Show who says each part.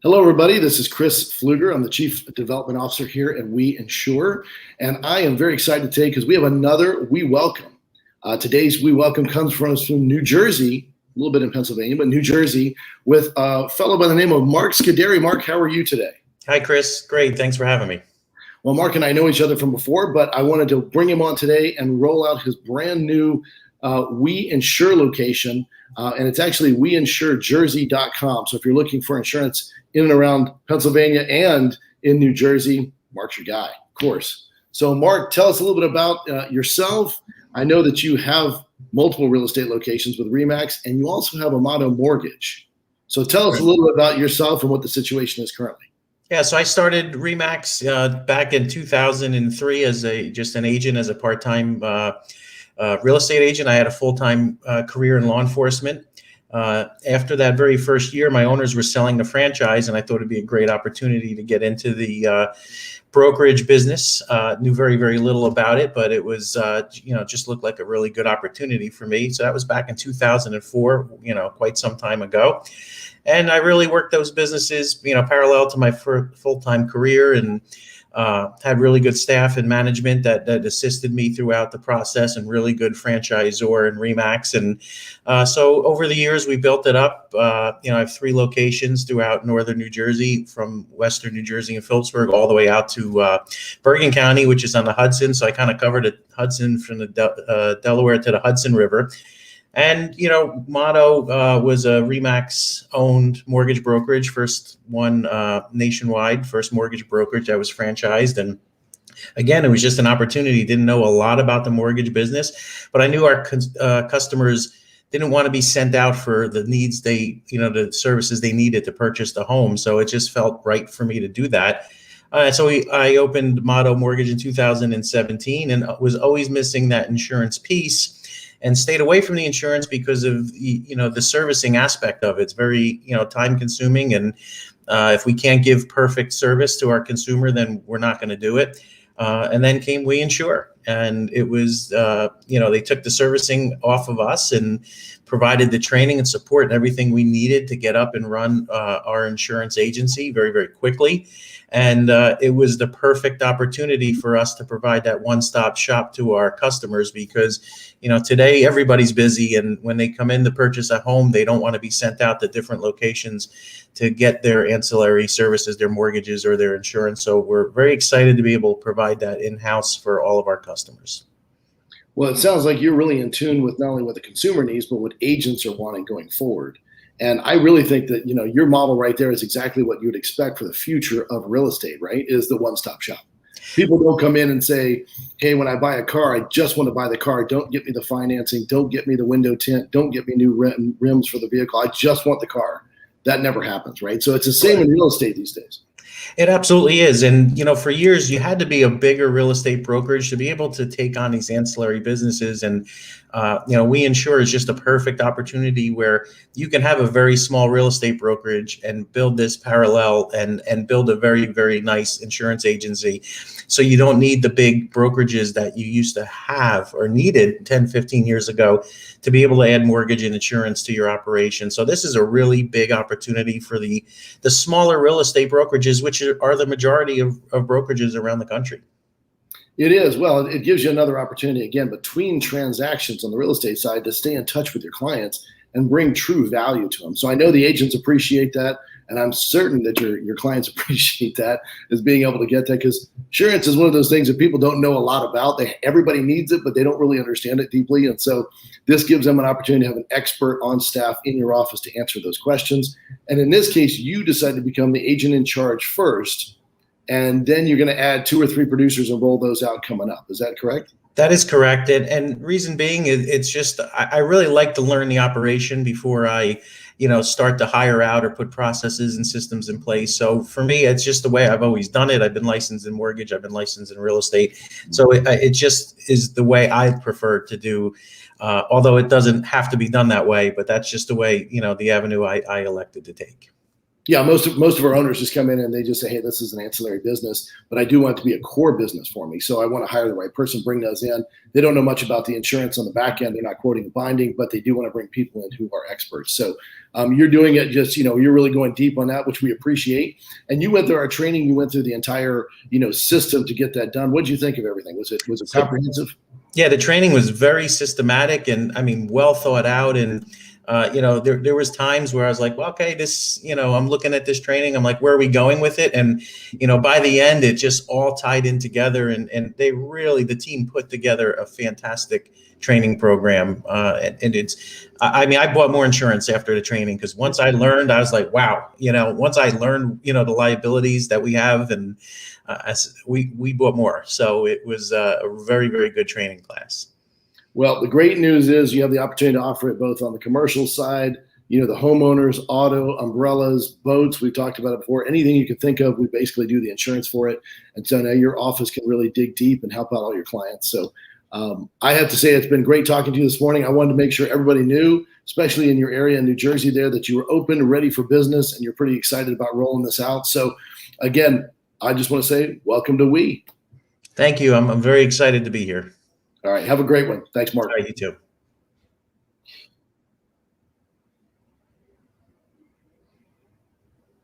Speaker 1: Hello, everybody. This is Chris Pfluger. I'm the Chief Development Officer here at We Insure, and I am very excited today because we have another We Welcome. Today's We Welcome comes from us from New Jersey, a little bit in Pennsylvania, but New Jersey, with a fellow by the name of Mark Scuderi. Mark, how are you today?
Speaker 2: Hi, Chris. Great. Thanks for having me.
Speaker 1: Well, Mark and I know each other from before, but I wanted to bring him on today and roll out his brand new We Insure location, and it's actually WeInsureJersey.com. So if you're looking for insurance in and around Pennsylvania and in New Jersey, Mark's your guy, of course. So Mark, tell us a little bit about yourself. I know that you have multiple real estate locations with RE/MAX, and you also have a Motto Mortgage. So tell us a little bit about yourself and what the situation is currently.
Speaker 2: Yeah, so I started RE/MAX back in 2003 as just an agent, as a part-time real estate agent. I had a full-time career in law enforcement. After that very first year, my owners were selling the franchise, and I thought it'd be a great opportunity to get into the brokerage business. Knew very, very little about it, but it was, just looked like a really good opportunity for me. So that was back in 2004, quite some time ago. And I really worked those businesses, parallel to my full-time career, and had really good staff and management that assisted me throughout the process, and really good franchisor in RE/MAX. And so over the years, we built it up. I have 3 locations throughout northern New Jersey, from western New Jersey and Phillipsburg all the way out to Bergen County, which is on the Hudson. So I kind of covered the Hudson from the Delaware to the Hudson River. And, Motto was a RE/MAX owned mortgage brokerage, first one nationwide, first mortgage brokerage that was franchised. And again, it was just an opportunity. Didn't know a lot about the mortgage business, but I knew our customers didn't want to be sent out for the needs the services they needed to purchase the home. So it just felt right for me to do that. So I opened Motto Mortgage in 2017, and was always missing that insurance piece, and stayed away from the insurance because of the servicing aspect of it. It's very time consuming, and if we can't give perfect service to our consumer, then we're not going to do it. And then came We Insure, and it was they took the servicing off of us and provided the training and support and everything we needed to get up and run our insurance agency very, very quickly. And it was the perfect opportunity for us to provide that one-stop shop to our customers, because today everybody's busy, and when they come in to purchase a home, they don't want to be sent out to different locations to get their ancillary services, their mortgages or their insurance. So we're very excited to be able to provide that in-house for all of our customers.
Speaker 1: Well, it sounds like you're really in tune with not only what the consumer needs, but what agents are wanting going forward. And I really think that, your model right there is exactly what you would expect for the future of real estate, right? Is the one-stop shop. People don't come in and say, hey, when I buy a car, I just want to buy the car. Don't get me the financing. Don't get me the window tint. Don't get me new rims for the vehicle. I just want the car. That never happens, right? So it's the same in real estate these days.
Speaker 2: It absolutely is. And, for years, you had to be a bigger real estate brokerage to be able to take on these ancillary businesses. And, We Insure is just a perfect opportunity where you can have a very small real estate brokerage and build this parallel and build a very, very nice insurance agency. So you don't need the big brokerages that you used to have or needed 10, 15 years ago to be able to add mortgage and insurance to your operation. So this is a really big opportunity for the smaller real estate brokerages, which are the majority of brokerages around the country.
Speaker 1: It is. Well, it gives you another opportunity, again, between transactions on the real estate side, to stay in touch with your clients and bring true value to them. So I know the agents appreciate that, and I'm certain that your clients appreciate that, is being able to get that, because insurance is one of those things that people don't know a lot about. Everybody needs it, but they don't really understand it deeply. And so this gives them an opportunity to have an expert on staff in your office to answer those questions. And in this case, you decided to become the agent in charge first, and then you're going to add 2 or 3 producers and roll those out coming up. Is that correct?
Speaker 2: That is correct. And reason being, it's just, I really like to learn the operation before I, start to hire out or put processes and systems in place. So for me, it's just the way I've always done it. I've been licensed in mortgage. I've been licensed in real estate. So it just is the way I prefer to do, although it doesn't have to be done that way, but that's just the way, the avenue I elected to take.
Speaker 1: Yeah, most of our owners just come in and they just say, "Hey, this is an ancillary business, but I do want it to be a core business for me. So I want to hire the right person, bring those in. They don't know much about the insurance on the back end. They're not quoting and binding, but they do want to bring people in who are experts. So you're doing it just, you're really going deep on that, which we appreciate. And you went through our training. You went through the entire, system to get that done. What did you think of everything? Was it comprehensive?
Speaker 2: Yeah, the training was very systematic and I mean, well thought out. And, there was times where I was like, well, okay, this, I'm looking at this training. I'm like, where are we going with it? And, by the end, it just all tied in together. And the team put together a fantastic training program. And I bought more insurance after the training because once I learned, I was like, wow, once I learned, the liabilities that we have and we bought more. So it was a very, very good training class.
Speaker 1: Well, the great news is you have the opportunity to offer it both on the commercial side, the homeowners, auto, umbrellas, boats. We've talked about it before. Anything you can think of, we basically do the insurance for it. And so now your office can really dig deep and help out all your clients. So I have to say it's been great talking to you this morning. I wanted to make sure everybody knew, especially in your area in New Jersey there, that you were open, ready for business, and you're pretty excited about rolling this out. So again, I just want to say welcome to We.
Speaker 2: Thank you. I'm very excited to be here.
Speaker 1: All right. Have a great one. Thanks, Mark.
Speaker 2: All right, you too.